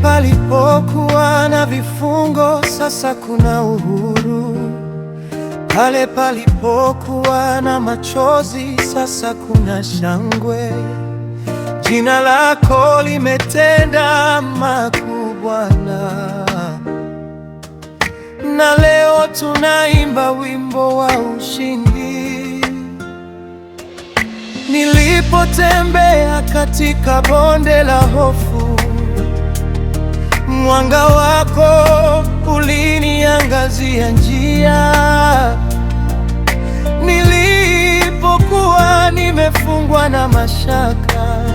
palipokuwa na vifungo, sasa kuna uhuru. Pale palipokuwa na machozi, sasa kuna shangwe. Jina lako limetenda makuu Bwana, na leo tunaimba wimbo wa ushindi. Nilipotembea katika bonde la hofu, mwanga wako uliniangazia njia. Nilipokuwa nimefungwa na mashaka,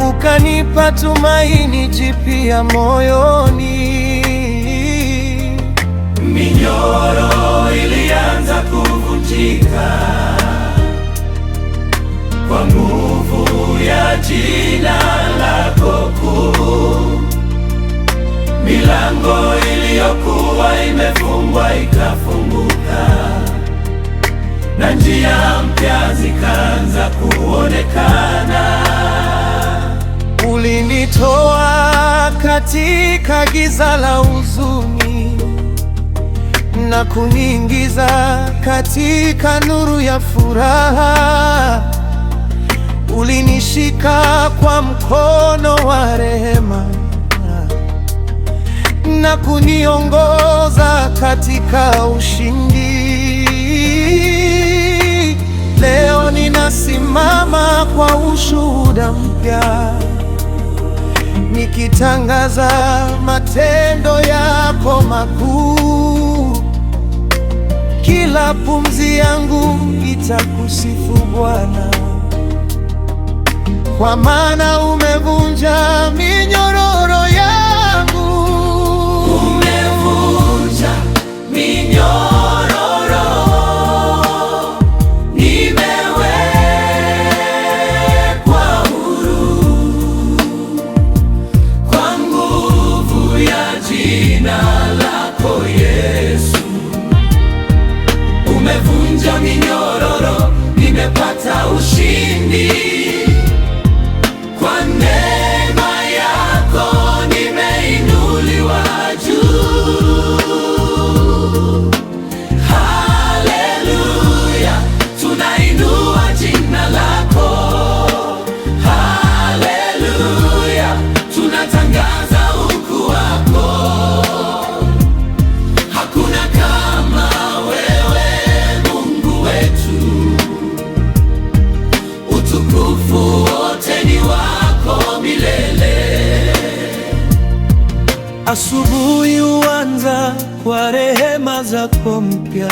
ukanipa tumaini jipya moyoni. Minyororo ilianza kuvunjika kwa nguvu ya jina lako kuu. Milango iliyokuwa imefungwa ikafunguka, na njia mpya zikaanza kuonekana. Ulinitoa katika giza la huzuni na kuniingiza katika nuru ya furaha. Ulinishika kwa mkono wa rehema na kuniongoza katika ushindi. Leo ninasimama kwa ushuhuda mpya, nikitangaza matendo yako makuu. Kila pumzi yangu itakusifu Bwana, kwa maana umevunja minyororo yangu. Umevunja minyororo, nimewekwa huru kwa nguvu ya jina lako Yesu. Umevunja minyororo, nimepata ushindi. Kwa neema yako nimeinuliwa juu. Haleluya, tunainua jina lako. Haleluya, tunatangaza ukuu wako. Hakuna kama wewe, Mungu wetu. Utukufu wote ni wako milele. Asubuhi huanza kwa rehema zako mpya,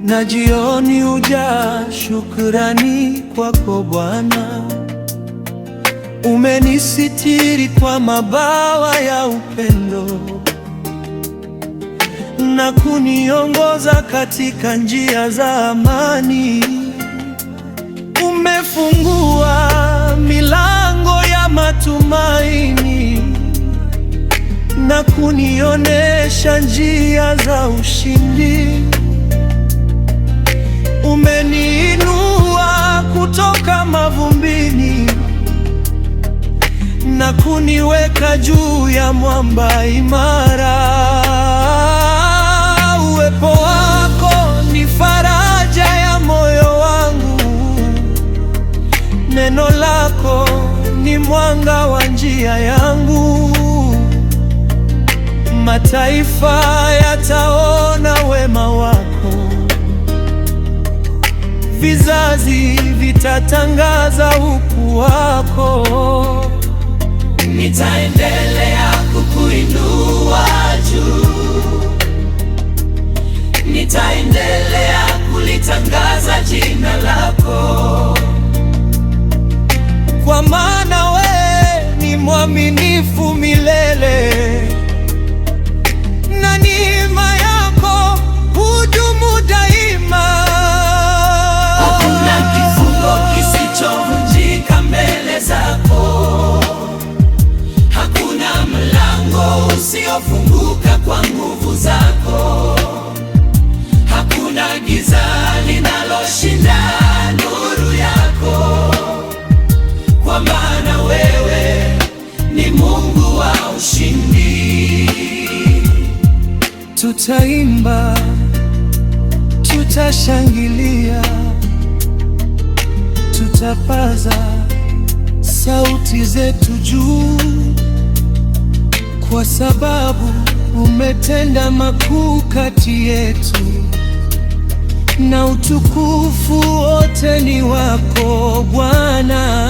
na jioni hujaa shukrani kwako Bwana. Umenisitiri kwa mabawa ya upendo na kuniongoza katika njia za amani. Umefungua milango ya matumaini na kunionesha njia za ushindi. Umeniinua kutoka mavumbini na kuniweka juu ya mwamba imara. Uwepo wako ni faraja ya moyo wangu, neno lako ni mwanga wa njia yangu. Mataifa yataona wema wako, vizazi vitatangaza ukuu wako. Nitaendelea kukuinua juu, nitaendelea kulitangaza jina lako, kwa maana we ni mwaminifu milele, na neema yako hudumu daima. Hakuna kifungo kisichovunjika mbele zako, hakuna mlango usiofunguka kwa nguvu zako, hakuna giza linaloshinda nuru yako, kwa maana wewe Tutaimba, tutashangilia, tutapaza sauti zetu juu, kwa sababu umetenda makuu kati yetu, na utukufu wote ni wako Bwana.